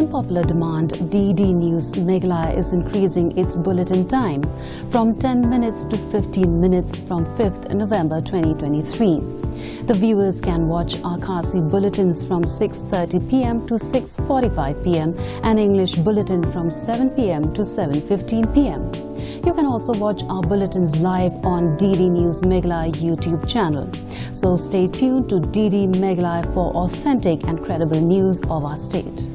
On popular demand, DD News Meghalaya is increasing its bulletin time from 10 minutes to 15 minutes from 5th November 2023. The viewers can watch our Khasi bulletins from 6:30 p.m. to 6:45 p.m. and English bulletin from 7 p.m. to 7:15 p.m. You can also watch our bulletins live on DD News Meghalaya YouTube channel. So stay tuned to DD Meghalaya for authentic and credible news of our state.